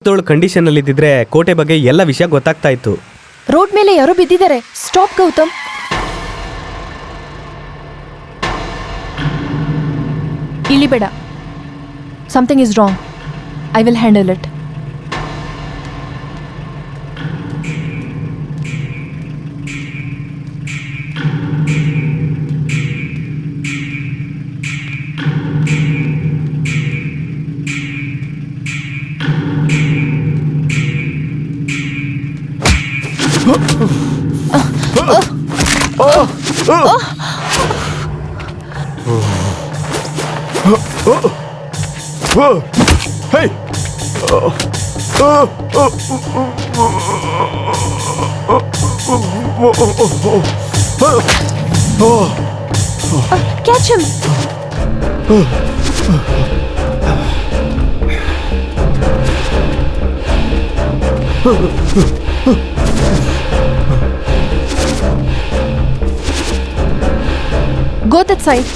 ದೇಹದೋಳು condition ಅಲ್ಲಿ ಇದ್ದಿದ್ರೆ ಕೋಟೆ ಬಗ್ಗೆ ಎಲ್ಲ ವಿಷಯ ಗೊತ್ತಾಗ್ತಾ ಇತ್ತು. ರೋಡ್ ಮೇಲೆ ಯಾರೋ ಬಿದ್ದಿದ್ದಾರೆ. ಸ್ಟಾಪ್ ಗೌತಮ್. ಇಳಿಬೇಡ. Something is wrong. I will handle it. Hey! Catch him! Go that side.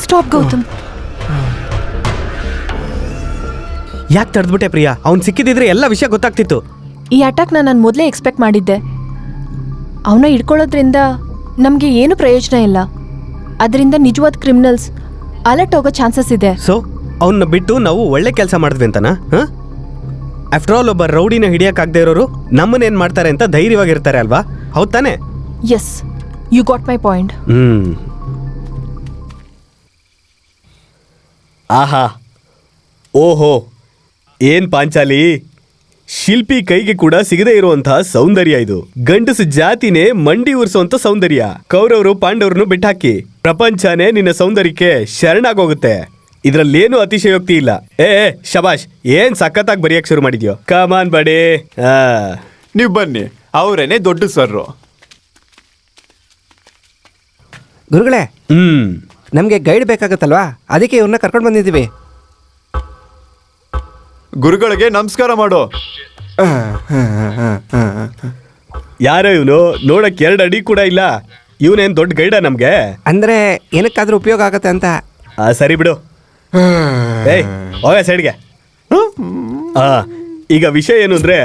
Stop, Gautam. ಯಾಕೆ ತಡೆದ್ಬಿಟ್ಟೆ ಪ್ರಿಯಾ? ಅವ್ನು ಸಿಕ್ಕಿದಿದ್ರೆ ಎಲ್ಲ ವಿಷಯ ಗೊತ್ತಾಗ್ತಿತ್ತು. ಈ ಅಟ್ಯಾಕ್ ನಾನು ಮೊದಲೇ ಎಕ್ಸ್ಪೆಕ್ಟ್ ಮಾಡಿದ್ದೆ. ಅವನ್ನ ಹಿಡ್ಕೊಳ್ಳೋದ್ರಿಂದ ನಮಗೆ ಏನು ಪ್ರಯೋಜನ ಇಲ್ಲ. ಅದರಿಂದ ನಿಜವಾದ ಕ್ರಿಮಿನಲ್ಸ್ ಅಲರ್ಟ್ ಹೋಗೋ ಚಾನ್ಸಸ್ ಇದೆ. ಸೊ ಅವನ್ನ ಬಿಟ್ಟು ನಾವು ಒಳ್ಳೆ ಕೆಲಸ ಮಾಡಿದ್ವಿ ಅಂತನಾ? ಆಫ್ಟರ್ ಆಲ್ ಒಬ್ಬ ರೌಡಿನ ಹಿಡಿಯೋಕ್ಕಾಗದೇ ಇರೋರು ನಮ್ಮನ್ನೇನು ಮಾಡ್ತಾರೆ ಅಂತ ಧೈರ್ಯವಾಗಿರ್ತಾರೆ ಅಲ್ವಾ? ಹೌದು ತಾನೆ? Yes, you got my point. ಆಹಾ, ಓಹೋ, ಏನ್ ಪಾಂಚಾಲಿ! ಶಿಲ್ಪಿ ಕೈಗೆ ಕೂಡ ಸಿಗದೇ ಇರುವಂತಹ ಸೌಂದರ್ಯ ಇದು. ಗಂಡಸು ಜಾತಿನೇ ಮಂಡಿ ಉರ್ಸುವಂತ ಸೌಂದರ್ಯ. ಕೌರವರು ಪಾಂಡವರನ್ನು ಬಿಟ್ಟಾಕಿ ಪ್ರಪಂಚನೇ ನಿನ್ನ ಸೌಂದರ್ಯಕ್ಕೆ ಶರಣಾಗೋಗುತ್ತೆ. ಇದ್ರಲ್ಲೇನು ಅತಿಶಯೋಕ್ತಿ ಇಲ್ಲ. ಶಬಾಷ್, ಏನ್ ಸಖತ್ತಾಗಿ ಬರೆಯಕ್ ಶುರು ಮಾಡಿದ್ಯೋ. ಕಮಾನ್ ಬಡಿ. ನೀವು ಬನ್ನಿ, ಅವರೇನೆ ದೊಡ್ಡ ಸರ್ರು. ಗುರುಗಳೇ, ನಮಗೆ ಗೈಡ್ ಬೇಕಾಗತ್ತಲ್ವಾ, ಅದಕ್ಕೆ ಇವ್ರನ್ನ ಕರ್ಕೊಂಡು ಬಂದಿದ್ದೀವಿ. ಗುರುಗಳಿಗೆ ನಮಸ್ಕಾರ ಮಾಡು. ಯಾರೋ ಇವನು, ನೋಡಕ್ 2 ಅಡಿ ಕೂಡ ಇಲ್ಲ. ಇವನೇನ್ ದೊಡ್ಡ ಗೈಡ ನಮ್ಗೆ? ಅಂದ್ರೆ ಏನಕ್ಕಾದ್ರೂ ಉಪಯೋಗ ಆಗತ್ತೆ ಅಂತ. ಸರಿ ಬಿಡು. ಹೋಗ ಸೈಡ್ಗೆ. ಈಗ ವಿಷಯ ಏನು ಅಂದ್ರೆ,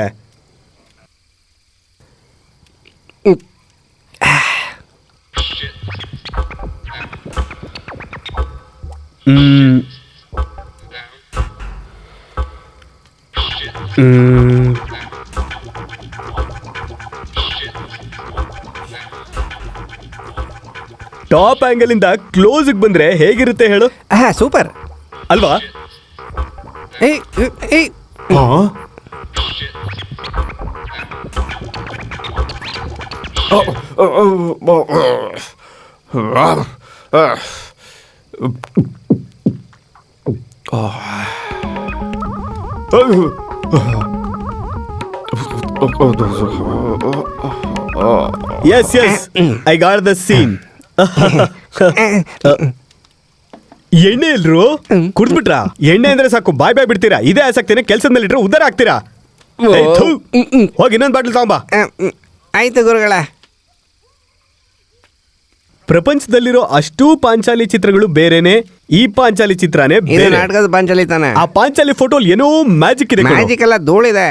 ಟಾಪ್ ಆಂಗಲ್ ಇಂದ ಕ್ಲೋಸ್ ಬಂದ್ರೆ ಹೇಗಿರುತ್ತೆ ಹೇಳು? ಸೂಪರ್ ಅಲ್ವಾ? Yes, I got the scene. ಎಣ್ಣೆ ಇಲ್ರು ಕುಡ್ದ್ಬಿಟ್ರಾ? ಎಣ್ಣೆ ಅಂದ್ರೆ ಸಾಕು ಬಾಯ್ ಬಿಡ್ತೀರಾ. ಇದೇ ಆಸಕ್ತಿನ ಕೆಲ್ಸದ ಮೇಲೆ ಇಟ್ರೆ ಉದ್ದಾರ ಆಗ್ತೀರಾ. ಹೋಗಿ ಇನ್ನೊಂದು ಬಾಟ್ಲ್ ತಗೊಂಬಾ. ಆಯ್ತು ಗುರುಗಳ. ಪ್ರಪಂಚದಲ್ಲಿರೋ ಅಷ್ಟೂ ಪಾಂಚಾಲಿ ಚಿತ್ರಗಳು ಬೇರೆನೆ, ಈ ಪಾಂಚಾಲಿ ಚಿತ್ರನೇ ಬೇರೆ. ನಾಟಕದ ಪಾಂಚಾಲಿ ತಾನೆ. ಆ ಪಾಂಚಾಲಿ ಫೋಟೋ ಏನೋ ಮ್ಯಾಜಿಕ್ ಇದೆ. ಮ್ಯಾಜಿಕ್ ಎಲ್ಲ ಧೂಳಿದೆ.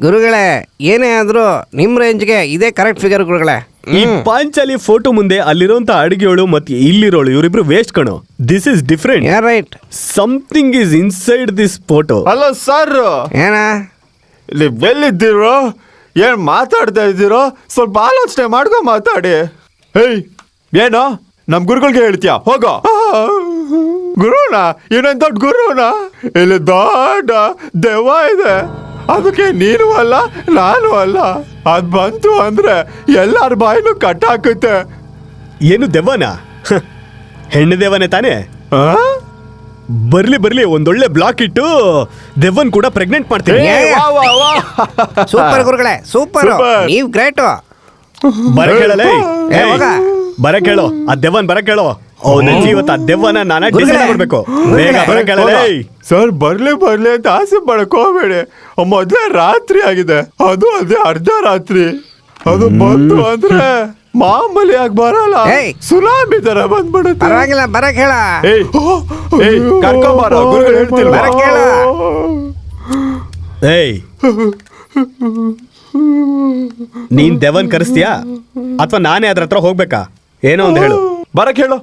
ಗುರುಗಳೇ, ಏನೇ ಆದ್ರೂ ನಿಮ್ ರೇಂಜ್ಗೆ ಇದೇ ಕರೆಕ್ಟ್ ಫಿಗರ್ ಗುರುಗಳೇ. ಈ ಪಾಂಚಾಲಿ ಫೋಟೋ ಮುಂದೆ ಅಲ್ಲಿರೋಂತ ಅಡಿಗೆಗಳು ಮತ್ತೆ ಇಲ್ಲಿರೋಳು ಇವರಿಬ್ರು ವೇಸ್ಟ್ ಕಣೋ. This is different. Right, something is inside this photo. ಅಲ್ಲ ಸರ್, ಏನ ಇಲ್ಲಿ ಬೆಲ್ಲಿದ್ದೀರೋ, ಏನ್ ಮಾತಾಡ್ತಾ ಇದ್ದೀರೋ? ಸ್ವಲ್ಪ ಆಲೋಚನೆ ಮಾಡ್ಕೊ ಮಾತಾಡಿ. ಹೇಯ್, ಏನೋ ನಮ್ ಗುರುಗಳಿಗೆ ಹೇಳ್ತೀಯ? ಹೋಗೋ. ಗುರುನ ಇನ್ನೊಂದ್ ದೊಡ್ಡ ಗುರುನ? ಇಲ್ಲಿ ದೊಡ್ಡ ದೆವ್ವ ಇದೆ, ಅದಕ್ಕೆ ನೀನು ಅಲ್ಲ ನಾನು ಅಲ್ಲ. ಅದ್ ಬಂತು ಅಂದ್ರೆ ಎಲ್ಲಾರ ಬಾಯಿನೂ ಕಟ್ಟಾಕುತ್ತೆ. ಏನು ದೆವ್ವನ? ಹೆಣ್ಣು ದೆವ್ವನೇ ತಾನೆ? ಬರ್ಲಿ ಬರ್ಲಿ ಒಂದೊಳ್ಳೆ ಬ್ಲಾಕ್ ಇಟ್ಟು ದೆವ್ವನ್ ಕೂಡ ಪ್ರೆಗ್ನೆಂಟ್ ಮಾಡ್ತೀನಿ. ಸೂಪರ್ ಗುರುಗಳೇ, ಸೂಪರ್, Super. ನೀವ್ ಗ್ರೇಟ್. ಬರ ಕೇಳಲೇ, ಏ, ಹೋಗ. ಬರ ಕೇಳೋ, ಆ ದೆವ್ವನ್ ಬರ ಕೇಳೋ. ಅವನ ಇವತ್ತು ಆ ದೆವ್ವನ ನಾನ ಡಿಸೈನ್ ಮಾಡ್ಬೇಕು. ಬೇಗ ಬರ ಕೇಳಲೇ. ಸರ್ ಬರ್ಲಿ ಬರ್ಲಿ ಅಂತ ಆಸೆ ಪಡಕ್ ಹೋಗ್ಬೇಡಿ. ಮೊದ್ಲೇ ರಾತ್ರಿ ಆಗಿದೆ, ಅದು ಅದೇ ಅರ್ಧ ರಾತ್ರಿ. ಅದು ಬಂತು ಅಂದ್ರೆ ಮಾಮೂಲಿ ಆಗಿ ಬರಲ್ಲ, ಏಯ್. ಸುನಾಮಿ ತರ ಬಂದ್ಬಿಡುತ್ತೆ. ಪರವಾಗಿಲ್ಲ, ಬರಕ್ ಹೇಳ. ಏಯ್ ಕರ್ಕೊಂಬಾರ, ಗುರುಗಳು ಹೇಳ್ತಿಲ್ವಾ? ಬರಕ್ ಹೇಳ. ಏಯ್, ನೀನ್ ದೆವ್ವನ್ ಕರೆಸ್ತೀಯಾ ಅಥವಾ ನಾನೇ ಅದ್ರ ಹತ್ರ ಹೋಗ್ಬೇಕಾ? ಏನೋ ಒಂದು ಹೇಳು. ಬರಕ್ ಹೇಳು.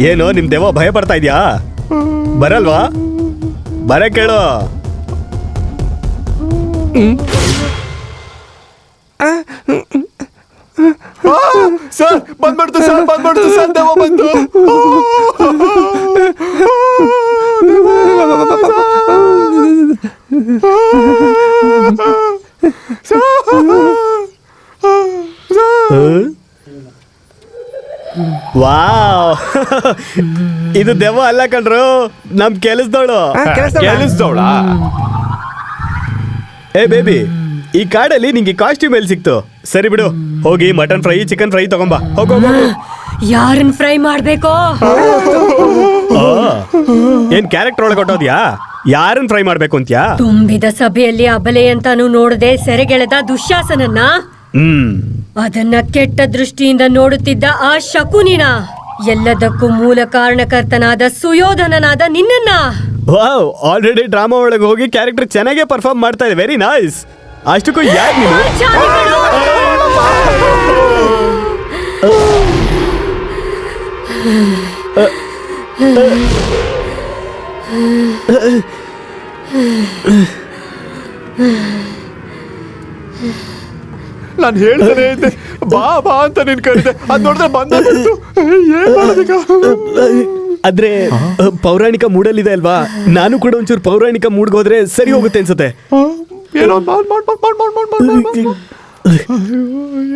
ಏನು ನಿಮ್ ದೆವ್ವ ಭಯ ಪಡ್ತಾ ಇದ್ಯಾ? ಬರಲ್ವಾ? ಬರ ಕೇಳು. ಸರ್ ಬಂದ್ಬಿಡ್ತು, ಸರ್ ಬಂದ್ಬಿಡ್ತು, ಸರ್ ದೆವ್ವ ಬಂತು. ವಾವ್, ಇದು ದೆವ್ವ ಅಲ್ಲ ಕಣ್ರು, ನಮ್ ಕೆಲಸದವಳು. ಕೇಳಿಸ್ದವಳ? ಏ ಬೇಬಿ, ಈ ಕಾಡಲ್ಲಿ ನಿಂಗೆ ಕಾಸ್ಟ್ಯೂಮ್ ಎಲ್ಲಿ ಸಿಕ್ತು? ಸರಿ ಬಿಡು, ಹೋಗಿ ಮಟನ್ ಫ್ರೈ ಚಿಕನ್ ಫ್ರೈ ತಗೊಂಬಾ. ಹೋಗೋ. ಯಾರನ್ ಫ್ರೈ ಮಾಡ್ಬೇಕೋ? ಏನ್ ಕ್ಯಾರೆಕ್ಟರ್ ಒಳಗೆ ಹೊಟ್ಟೋದ್ಯಾ? ಯಾರನ್ ಫ್ರೈ ಮಾಡ್ಬೇಕು ಅಂತ್ಯಾ? ತುಂಬಿದ ಸಭೆಯಲ್ಲಿ ಅಬಲೆ ಅಂತಾನು ನೋಡದೆ ಸೆರೆಗೆಳೆದ ದುಶ್ಯಾಸನನ್ನ, ಅದನ್ನ ಕೆಟ್ಟ ದೃಷ್ಟಿಯಿಂದ ನೋಡುತ್ತಿದ್ದ ಆ ಶಕುನಿನ, ಎಲ್ಲದಕ್ಕೂ ಮೂಲ ಕಾರಣಕರ್ತನಾದ ಸುಯೋಧನನಾದ ನಿನ್ನನ್ನ. ವಾವ್, ಆಲ್ರೆಡಿ ಡ್ರಾಮಾ ಒಳಗೆ ಹೋಗಿ ಕ್ಯಾರೆಕ್ಟರ್ ಚೆನ್ನಾಗೇ ಪರ್ಫಾರ್ಮ್ ಮಾಡ್ತಾ ಇದೆ. Very nice. ಅಷ್ಟಕ್ಕೂ ಯಾಕೆ ನೀನು? ಜಾಲಿಗಳು! ನಾನು ಹೇಳ್ತಾನೆ ಇದ್ದೆ, ಬಾ ಬಾ ಅಂತ ನಿನ್ ಕರೆದೆ, ಅದ್ ನೋಡಿದ್ರೆ ಬಂದ. ಏನ್ ಮಾಡೋದೀಗ? ಆದ್ರೆ ಪೌರಾಣಿಕ ಮೂಡಲ್ಲಿದೆ ಅಲ್ವಾ, ನಾನು ಕೂಡ ಒಂಚೂರು ಪೌರಾಣಿಕ ಮೂಡ್ಗೆ ಹೋದ್ರೆ ಸರಿ ಹೋಗುತ್ತೆ ಅನ್ಸುತ್ತೆ. ಏನೋ ಒಂದ್ ಮಾಡ್.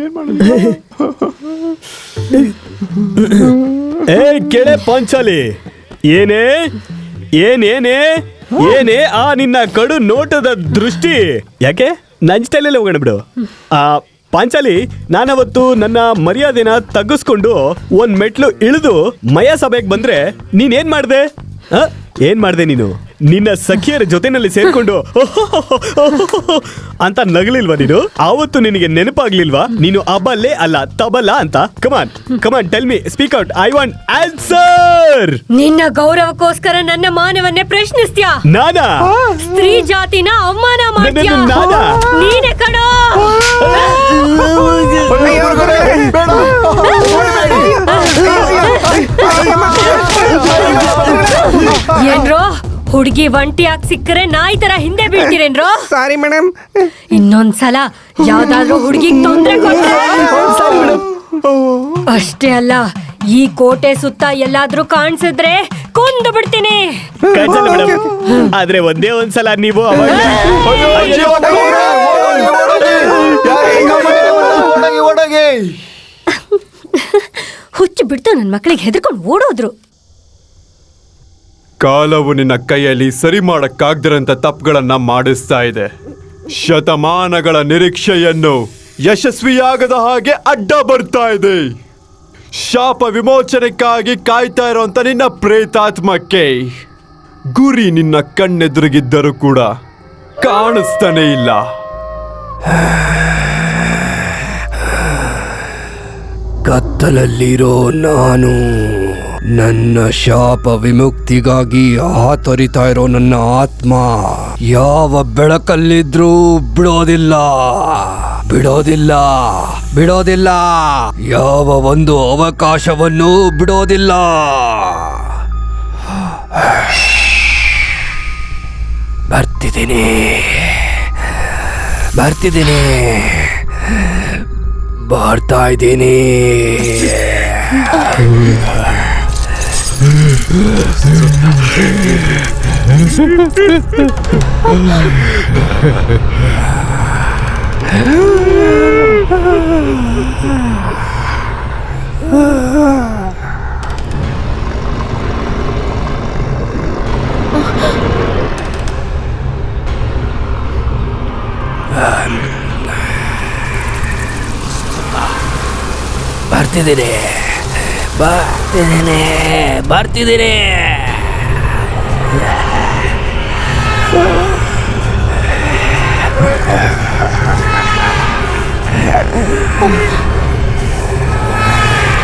ಏನ್ ಮಾಡೋದು? ಏ ಕೇಳೆ ಪಾಂಚಾಲಿ, ಏನೇ ಏನೇ ಏನೇ ಆ ನಿನ್ನ ಕಡು ನೋಟದ ದೃಷ್ಟಿ? ಯಾಕೆ ನನ್ ಸ್ಟೈಲಲ್ಲಿ ಹೋಗೋಣ ಬಿಡು. ಆ ಪಾಂಚಾಲಿ, ನಾನವತ್ತು ನನ್ನ ಮರ್ಯಾದೆನ ತಗ್ಗಿಸ್ಕೊಂಡು ಒಂದ್ ಮೆಟ್ಲು ಇಳಿದು ಮಯ ಸಭೆಗೆ ಬಂದ್ರೆ ನೀನೇನ್ ಮಾಡ್ದೆ? ಏನ್ ಮಾಡ್ದೆ ನೀನು? ನಿನ್ನ ಸಖಿಯರ ಜೊತೆನಲ್ಲಿ ಸೇರ್ಕೊಂಡು ಅಂತ ನಗಲಿಲ್ವಾ ನೀನು? ಆವತ್ತು ನಿನಗೆ ನೆನಪಾಗ್ಲಿಲ್ವಾ ನೀನು ಅಬಲ್ಲೆ ಅಲ್ಲ ತಬಲ್ಲ ಅಂತ? Come on come on, tell me, speak out, I want answer. ನಿನ್ನ ಗೌರವಕ್ಕೋಸ್ಕರ ನನ್ನ ಮಾನವನ್ನೇ ಪ್ರಶ್ನಿಸ್ತ್ಯಾ? ನಾನಾ? ಸ್ತ್ರೀ ಜಾತಿನ ಅವಮಾನ ಮಾಡ್ತ್ಯಾ? ನಾನಾ? ನೀನೆ ಕಣೋ. ಏನ್ರೋ ಹುಡುಗಿ ಒಂಟಿಯಾಗಿ ಸಿಕ್ಕರೆ ನಾಯಿ ತರ ಹಿಂದೆ ಬೀಳ್ತೀರೇನ್ರೋ? Sorry madam. ಇನ್ನೊಂದ್ಸಲ ಯಾವ್ದಾದ್ರೂ ಹುಡುಗಿಗೆ ತೊಂದ್ರೆ ಕೊಟ್ರೆ ಅಷ್ಟೇ ಅಲ್ಲ, ಈ ಕೋಟೆ ಸುತ್ತ ಎಲ್ಲಾದ್ರೂ ಕಾಣಿಸಿದ್ರೆ ಕೊಂದು ಬಿಡ್ತೀನಿ. ಕಾಂಚನ ಮೇಡಮ್, ಆದ್ರೆ ಒಂದೇ ಒಂದ್ಸಲ ನೀವು ಹುಚ್ಚು ಬಿಡ್ತು, ನನ್ನ ಮಕ್ಕಳಿಗೆ ಹೆದರ್ಕೊಂಡು ಓಡೋದ್ರು. ಕಾಲವು ನಿನ್ನ ಕೈಯಲ್ಲಿ ಸರಿ ಮಾಡಕ್ಕಾಗ್ದಿರಂತ ತಪ್ಪುಗಳನ್ನ ಮಾಡಿಸ್ತಾ ಇದೆ. ಶತಮಾನಗಳ ನಿರೀಕ್ಷೆಯನ್ನು ಯಶಸ್ವಿಯಾಗದ ಹಾಗೆ ಅಡ್ಡ ಬರ್ತಾ ಇದೆ. ಶಾಪ ವಿಮೋಚನೆಕ್ಕಾಗಿ ಕಾಯ್ತಾ ಇರೋಂತ ನಿನ್ನ ಪ್ರೇತಾತ್ಮಕ್ಕೆ ಗುರಿ ನಿನ್ನ ಕಣ್ಣೆದುರಿಗಿದ್ದರೂ ಕೂಡ ಕಾಣಿಸ್ತಾನೆ ಇಲ್ಲ. ಕತ್ತಲಲ್ಲಿರೋ ನಾನು ನನ್ನ ಶಾಪ ವಿಮುಕ್ತಿಗಾಗಿ ಆತರಿತಾ ಇರೋ ನನ್ನ ಆತ್ಮ ಯಾವ ಬೆಳಕಲ್ಲಿದ್ರೂ ಬಿಡೋದಿಲ್ಲ ಬಿಡೋದಿಲ್ಲ ಬಿಡೋದಿಲ್ಲ. ಯಾವ ಒಂದು ಅವಕಾಶವನ್ನು ಬಿಡೋದಿಲ್ಲ. ಬರ್ತಿದ್ದೀನಿ ಬರ್ತಿದ್ದೀನಿ ಬರ್ತಾ ಇದ್ದೀನಿ. ಬರ್ತಿದ್ದೀನಿ ಬರ್ತಿದ್ದೀನಿ ಬರ್ತಿದ್ದೀನಿ.